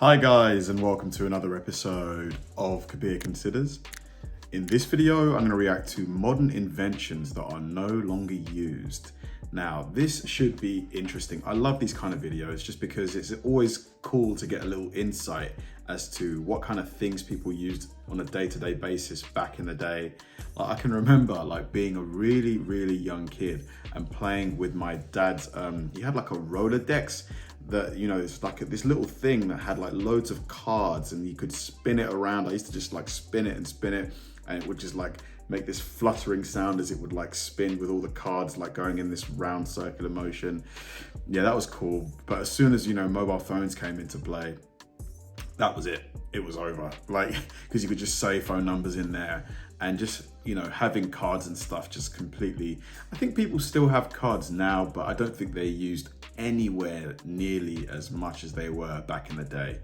Hi guys, and welcome to another episode of Kabir Considers. In this video, I'm going to react to modern inventions that are no longer used. Now, this should be interesting. I love these kind of videos just because it's always cool to get a little insight as to what kind of things people used on a day-to-day basis back in the day. Like, I can remember being a really young kid and playing with my dad's, he had like a Rolodex that, it's like this little thing that had like loads of cards and you could spin it around. I used to just spin it and it would just make this fluttering sound as it would spin with all the cards going in this round circular motion. Yeah, that was cool. But as soon as, mobile phones came into play, that was it. It was over. Because you could just save phone numbers in there and just, having cards and stuff just completely, I think people still have cards now, but I don't think they're used anywhere nearly as much as they were back in the day.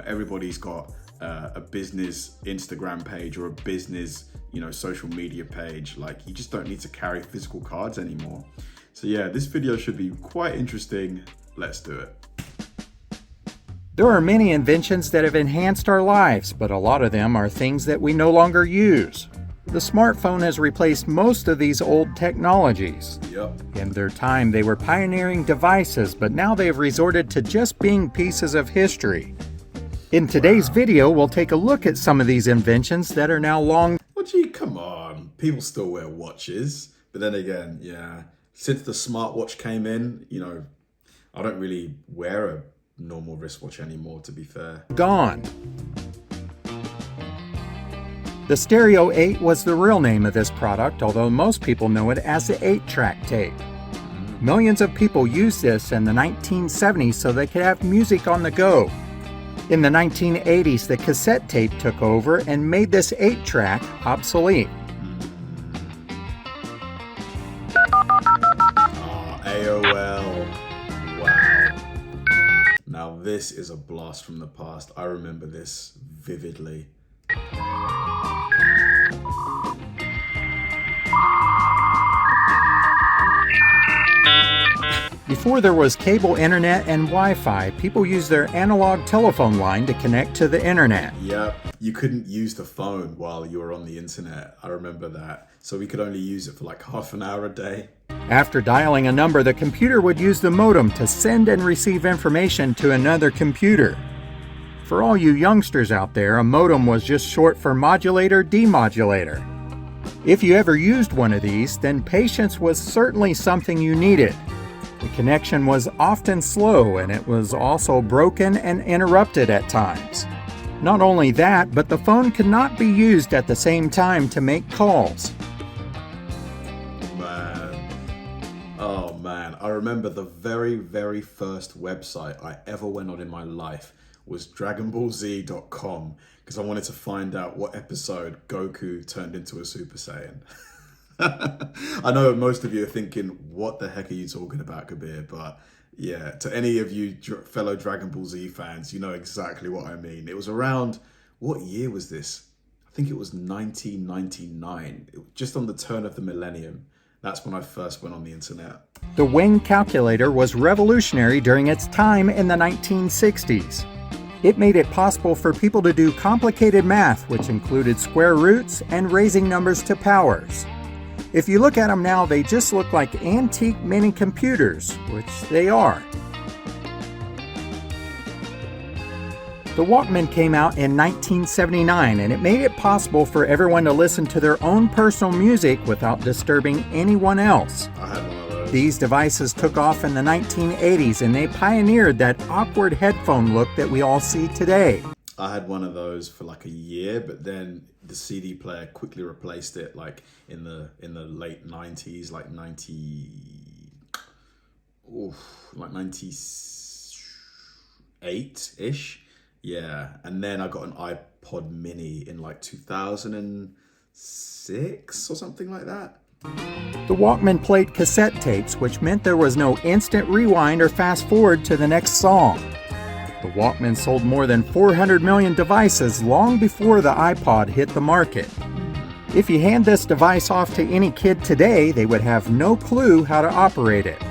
Everybody's got a business Instagram page or a business, social media page. You just don't need to carry physical cards anymore. So yeah, this video should be quite interesting. Let's do it. There are many inventions that have enhanced our lives, but a lot of them are things that we no longer use. The smartphone has replaced most of these old technologies. Yep. In their time, they were pioneering devices, but now they have resorted to just being pieces of history. In today's video, we'll take a look at some of these inventions that are now long. Well, gee, come on. People still wear watches. But then again, yeah, since the smartwatch came in, I don't really wear a normal wristwatch anymore, to be fair. Gone. The Stereo 8 was the real name of this product, although most people know it as the 8-track tape. Millions of people used this in the 1970s so they could have music on the go. In the 1980s, the cassette tape took over and made this 8-track obsolete. AOL. Wow. Now this is a blast from the past. I remember this vividly. Before there was cable internet and Wi-Fi, people used their analog telephone line to connect to the internet. Yep, you couldn't use the phone while you were on the internet. I remember that. So we could only use it for half an hour a day. After dialing a number, the computer would use the modem to send and receive information to another computer. For all you youngsters out there, a modem was just short for modulator-demodulator. If you ever used one of these, then patience was certainly something you needed. The connection was often slow, and it was also broken and interrupted at times. Not only that, but the phone could not be used at the same time to make calls. Oh man, I remember the very first website I ever went on in my life was DragonBallZ.com because I wanted to find out what episode Goku turned into a Super Saiyan. I know most of you are thinking, what the heck are you talking about, Kabir? But yeah, to any of you fellow Dragon Ball Z fans, you know exactly what I mean. It was around, what year was this? I think it was 1999, just on the turn of the millennium. That's when I first went on the internet. The Wing calculator was revolutionary during its time in the 1960s. It made it possible for people to do complicated math, which included square roots and raising numbers to powers. If you look at them now, they just look like antique mini computers, which they are. The Walkman came out in 1979, and it made it possible for everyone to listen to their own personal music without disturbing anyone else. I had one of those. These devices took off in the 1980s, and they pioneered that awkward headphone look that we all see today. I had one of those for a year, but then the CD player quickly replaced it in the late 90s, 98-ish. Yeah, and then I got an iPod mini in 2006 or something like that. The Walkman played cassette tapes, which meant there was no instant rewind or fast forward to the next song. The Walkman sold more than 400 million devices long before the iPod hit the market. If you hand this device off to any kid today, they would have no clue how to operate it.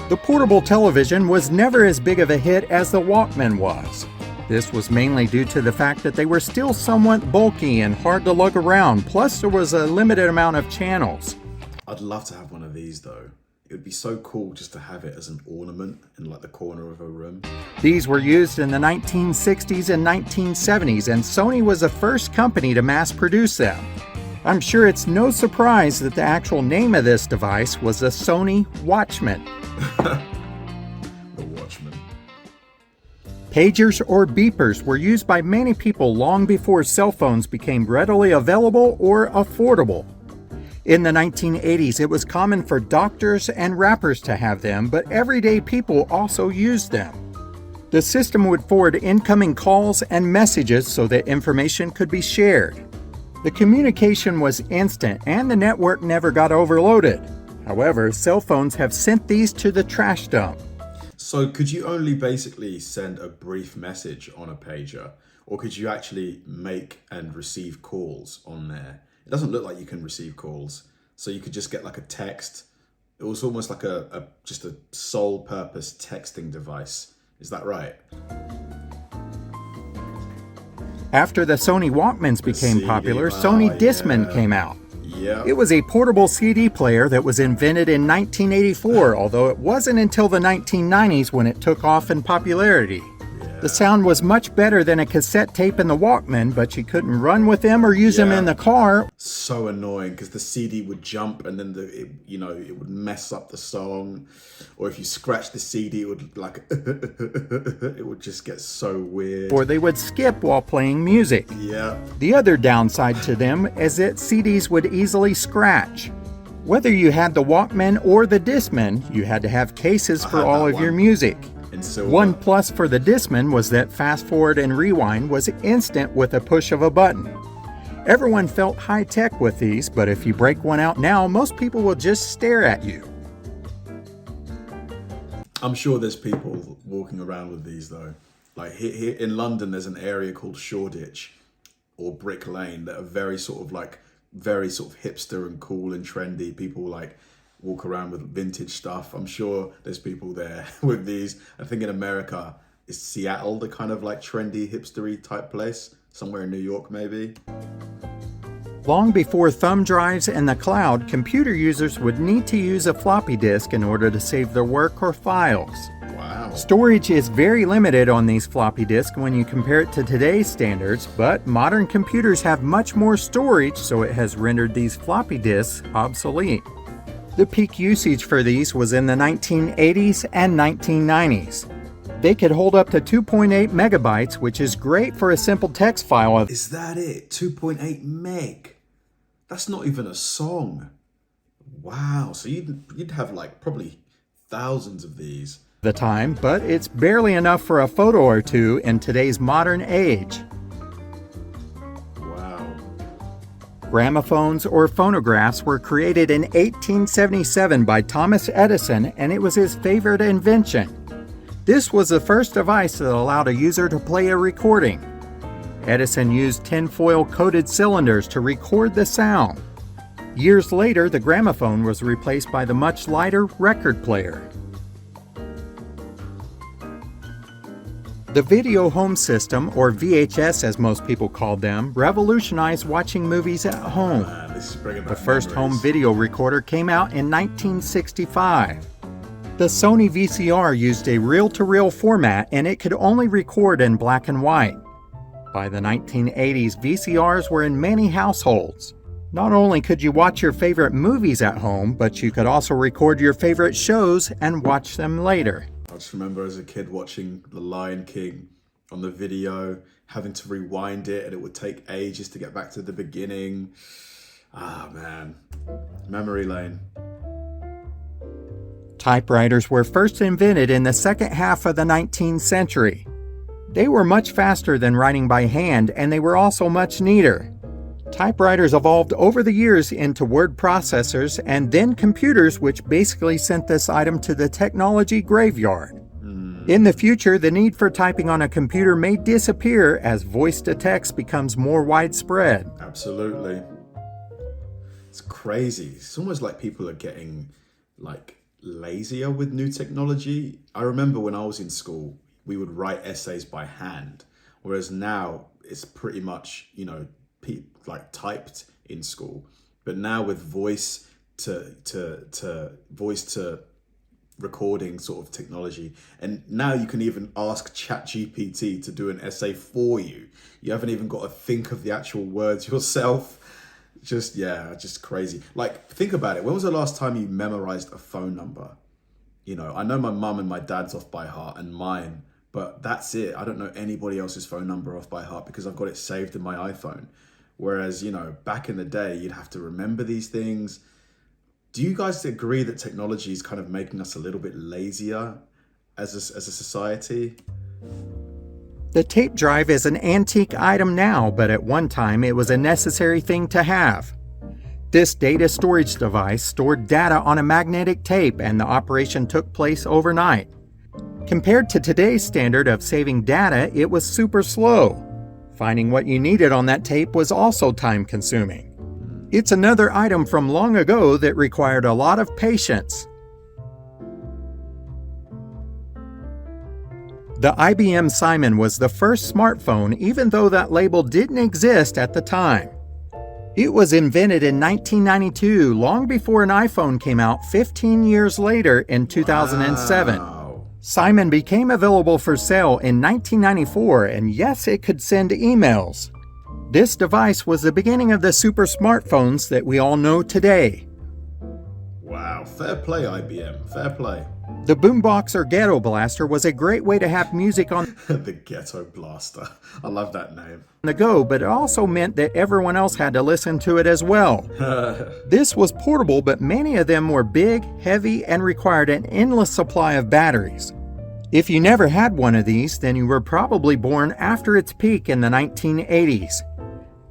The portable television was never as big of a hit as the Walkman was. This was mainly due to the fact that they were still somewhat bulky and hard to lug around, plus there was a limited amount of channels. I'd love to have one of these though. It would be so cool just to have it as an ornament in like the corner of a room. These were used in the 1960s and 1970s, and Sony was the first company to mass produce them. I'm sure it's no surprise that the actual name of this device was the Sony Watchman. The Watchman. Pagers or beepers were used by many people long before cell phones became readily available or affordable. In the 1980s, it was common for doctors and rappers to have them, but everyday people also used them. The system would forward incoming calls and messages so that information could be shared. The communication was instant and the network never got overloaded. However, cell phones have sent these to the trash dump. So could you only basically send a brief message on a pager, or could you actually make and receive calls on there? It doesn't look like you can receive calls, so you could just get like a text. It was almost like just a sole purpose texting device. Is that right? After the Sony Walkmans became popular, Sony Discman came out. Yeah. It was a portable CD player that was invented in 1984, although it wasn't until the 1990s when it took off in popularity. The sound was much better than a cassette tape in the Walkman, but you couldn't run with them or use them in the car. So annoying because the CD would jump and then it would mess up the song, or if you scratch the CD, it would it would just get so weird. Or they would skip while playing music. Yeah. The other downside to them is that CDs would easily scratch. Whether you had the Walkman or the Discman, you had to have cases for all of your music. One plus for the Discman was that fast forward and rewind was instant with a push of a button. Everyone felt high tech with these, but if you break one out now, most people will just stare at you. I'm sure there's people walking around with these though. Like here in London, there's an area called Shoreditch or Brick Lane that are very sort of hipster and cool and trendy. People like walk around with vintage stuff. I'm sure there's people there with these. I think in America, is Seattle the kind of like trendy, hipstery type place? Somewhere in New York, maybe? Long before thumb drives and the cloud, computer users would need to use a floppy disk in order to save their work or files. Wow. Storage is very limited on these floppy disks when you compare it to today's standards, but modern computers have much more storage, so it has rendered these floppy disks obsolete. The peak usage for these was in the 1980s and 1990s. They could hold up to 2.8 megabytes, which is great for a simple text file. Is that it? 2.8 meg? That's not even a song. Wow, so you'd have like probably thousands of these. The time, but it's barely enough for a photo or two in today's modern age. Gramophones or phonographs were created in 1877 by Thomas Edison, and it was his favorite invention. This was the first device that allowed a user to play a recording. Edison used tinfoil coated cylinders to record the sound. Years later, the gramophone was replaced by the much lighter record player. The video home system, or VHS as most people called them, revolutionized watching movies at home. The first home video recorder came out in 1965. The Sony VCR used a reel-to-reel format, and it could only record in black and white. By the 1980s, VCRs were in many households. Not only could you watch your favorite movies at home, but you could also record your favorite shows and watch them later. I just remember as a kid watching The Lion King on the video, having to rewind it, and it would take ages to get back to the beginning. Ah, man. Memory lane. Typewriters were first invented in the second half of the 19th century. They were much faster than writing by hand, and they were also much neater. Typewriters evolved over the years into word processors and then computers, which basically sent this item to the technology graveyard. In the future, the need for typing on a computer may disappear as voice-to-text becomes more widespread. Absolutely. It's crazy. It's almost like people are getting like lazier with new technology. I remember when I was in school, we would write essays by hand, whereas now it's pretty much, like typed in school. But now with voice to recording sort of technology, and now you can even ask ChatGPT to do an essay for you. You haven't even got to think of the actual words yourself. Just crazy. Like, think about it. When was the last time you memorized a phone number? I know my mum and my dad's off by heart, and mine, but that's it. I don't know anybody else's phone number off by heart because I've got it saved in my iPhone. Whereas, back in the day, you'd have to remember these things. Do you guys agree that technology is kind of making us a little bit lazier as a society? The tape drive is an antique item now, but at one time it was a necessary thing to have. This data storage device stored data on a magnetic tape, and the operation took place overnight. Compared to today's standard of saving data, it was super slow. Finding what you needed on that tape was also time-consuming. It's another item from long ago that required a lot of patience. The IBM Simon was the first smartphone, even though that label didn't exist at the time. It was invented in 1992, long before an iPhone came out 15 years later in 2007. Wow. Simon became available for sale in 1994, and yes, it could send emails. This device was the beginning of the super smartphones that we all know today. Wow, fair play, IBM, fair play. The boombox or ghetto blaster was a great way to have music on The Ghetto Blaster. I love that name. the go, but it also meant that everyone else had to listen to it as well. This was portable, but many of them were big, heavy, and required an endless supply of batteries. If you never had one of these, then you were probably born after its peak in the 1980s.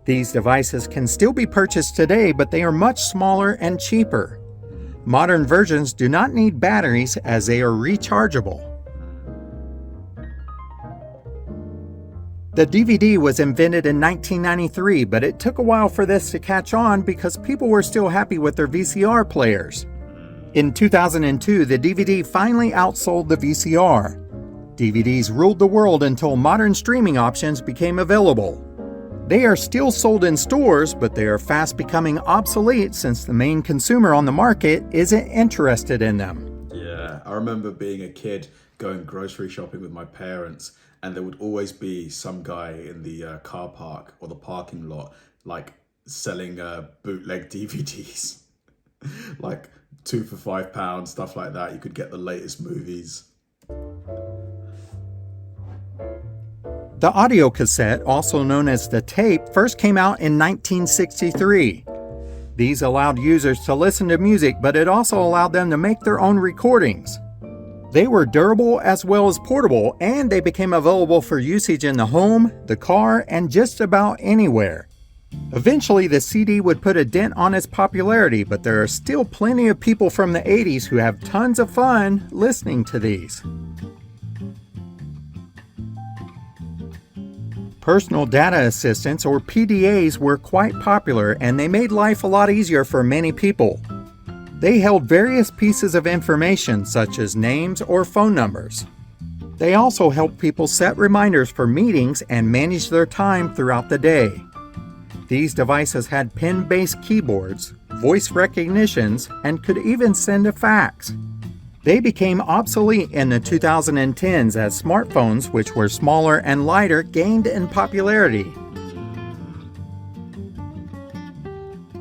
These devices can still be purchased today, but they are much smaller and cheaper. Modern versions do not need batteries as they are rechargeable. The DVD was invented in 1993, but it took a while for this to catch on because people were still happy with their VCR players. In 2002, the DVD finally outsold the VCR. DVDs ruled the world until modern streaming options became available. They are still sold in stores, but they are fast becoming obsolete since the main consumer on the market isn't interested in them. Yeah, I remember being a kid going grocery shopping with my parents, and there would always be some guy in the car park or the parking lot, like selling bootleg DVDs, like 2 for £5, stuff like that. You could get the latest movies. The audio cassette, also known as the tape, first came out in 1963. These allowed users to listen to music, but it also allowed them to make their own recordings. They were durable as well as portable, and they became available for usage in the home, the car, and just about anywhere. Eventually, the CD would put a dent on its popularity, but there are still plenty of people from the 80s who have tons of fun listening to these. Personal data assistants, or PDAs, were quite popular, and they made life a lot easier for many people. They held various pieces of information such as names or phone numbers. They also helped people set reminders for meetings and manage their time throughout the day. These devices had pen-based keyboards, voice recognitions, and could even send a fax. They became obsolete in the 2010s as smartphones, which were smaller and lighter, gained in popularity.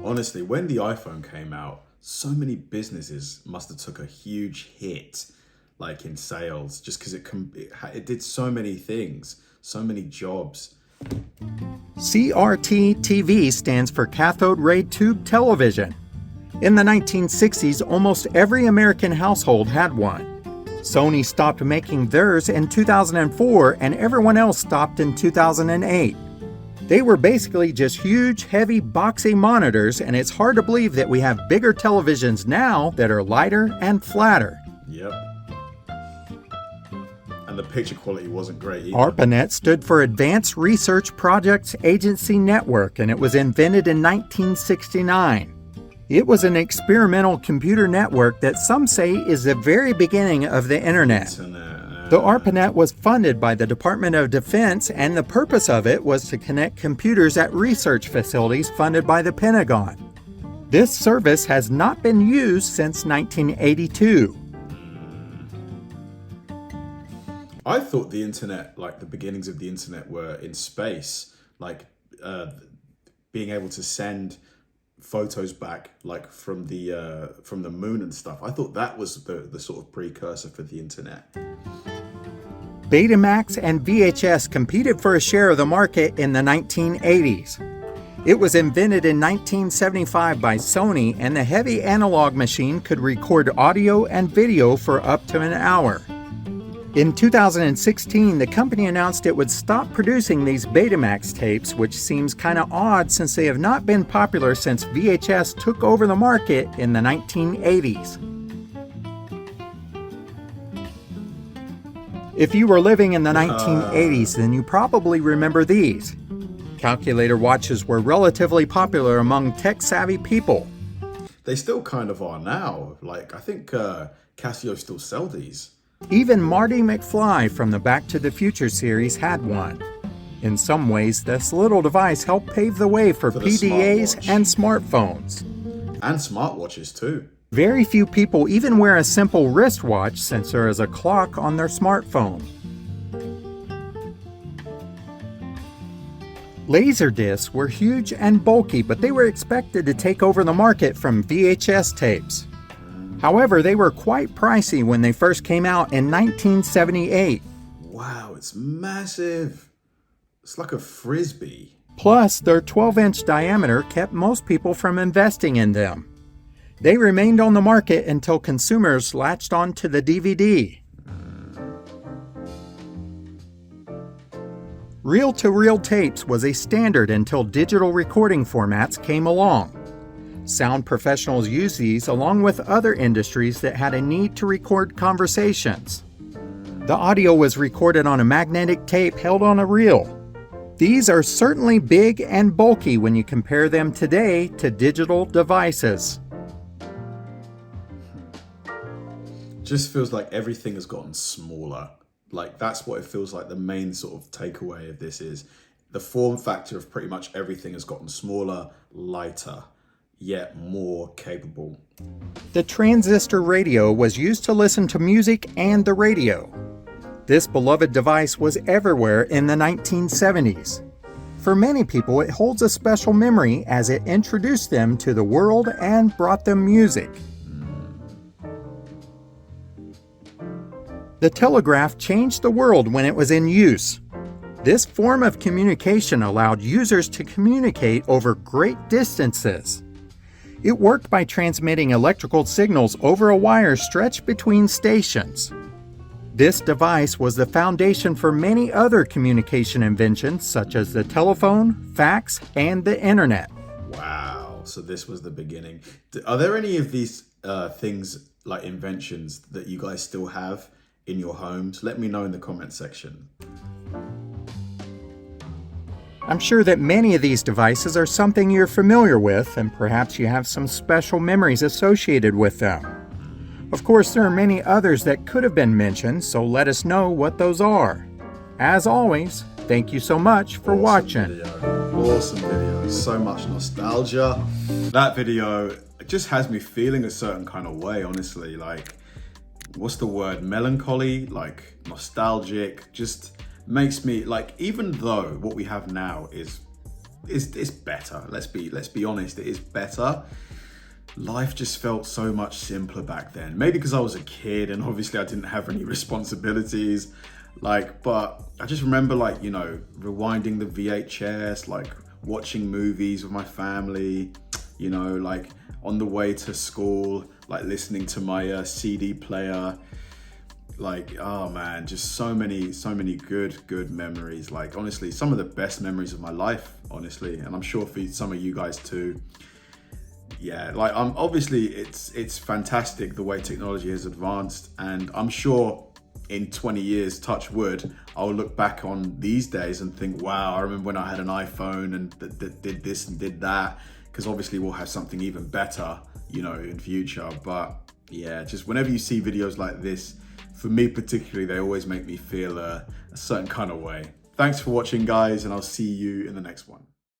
Honestly, when the iPhone came out, so many businesses must have took a huge hit, like in sales, just because it did so many things, so many jobs. CRT-TV stands for cathode ray tube television. In the 1960s, almost every American household had one. Sony stopped making theirs in 2004, and everyone else stopped in 2008. They were basically just huge, heavy, boxy monitors, and it's hard to believe that we have bigger televisions now that are lighter and flatter. Yep. And the picture quality wasn't great either. ARPANET stood for Advanced Research Projects Agency Network, and it was invented in 1969. It was an experimental computer network that some say is the very beginning of the internet. The ARPANET was funded by the Department of Defense, and the purpose of it was to connect computers at research facilities funded by the Pentagon. This service has not been used since 1982. I thought the internet, like the beginnings of the internet, were in space, like being able to send photos back, like from the moon and stuff. I thought that was the sort of precursor for the internet. Betamax and VHS competed for a share of the market in the 1980s. It was invented in 1975 by Sony, and the heavy analog machine could record audio and video for up to an hour. In 2016, the company announced it would stop producing these Betamax tapes, which seems kind of odd since they have not been popular since VHS took over the market in the 1980s. If you were living in the 1980s, then you probably remember these. Calculator watches were relatively popular among tech-savvy people. They still kind of are now. Like, I think Casio still sell these. Even Marty McFly from the Back to the Future series had one. In some ways, this little device helped pave the way for PDAs and smartphones. And smartwatches too. Very few people even wear a simple wristwatch since there is a clock on their smartphone. Laserdiscs were huge and bulky, but they were expected to take over the market from VHS tapes. However, they were quite pricey when they first came out in 1978. Wow, it's massive. It's like a frisbee. Plus, their 12-inch diameter kept most people from investing in them. They remained on the market until consumers latched on to the DVD. Reel-to-reel tapes was a standard until digital recording formats came along. Sound professionals used these along with other industries that had a need to record conversations. The audio was recorded on a magnetic tape held on a reel. These are certainly big and bulky when you compare them today to digital devices. Just feels like everything has gotten smaller. Like, that's what it feels like. The main sort of takeaway of this is the form factor of pretty much everything has gotten smaller, lighter, yet more capable. The transistor radio was used to listen to music and the radio. This beloved device was everywhere in the 1970s. For many people, it holds a special memory as it introduced them to the world and brought them music. The telegraph changed the world when it was in use. This form of communication allowed users to communicate over great distances. It worked by transmitting electrical signals over a wire stretched between stations. This device was the foundation for many other communication inventions such as the telephone, fax, and the internet. Wow, so this was the beginning. Are there any of these things, like inventions, that you guys still have in your homes? Let me know in the comment section. I'm sure that many of these devices are something you're familiar with, and perhaps you have some special memories associated with them. Of course, there are many others that could have been mentioned, so let us know what those are. As always, thank you so much for watching. Awesome video. So much nostalgia. That video just has me feeling a certain kind of way, honestly. Like, what's the word? Melancholy, like nostalgic, just makes me like, even though what we have now is better. Let's be honest, it is better. Life just felt so much simpler back then. Maybe because I was a kid and obviously I didn't have any responsibilities. But I just remember, like, you know, rewinding the VHS, like watching movies with my family, you know, like on the way to school, like listening to my CD player. Like, oh man, just so many good memories. Like, honestly, some of the best memories of my life, honestly, and I'm sure for some of you guys too. Yeah, like, obviously it's fantastic the way technology has advanced, and I'm sure in 20 years, touch wood, I'll look back on these days and think, wow, I remember when I had an iPhone and that did this and did that. because obviously we'll have something even better, in future. But yeah, just whenever you see videos like this, for me particularly, they always make me feel a certain kind of way. Thanks for watching, guys, and I'll see you in the next one.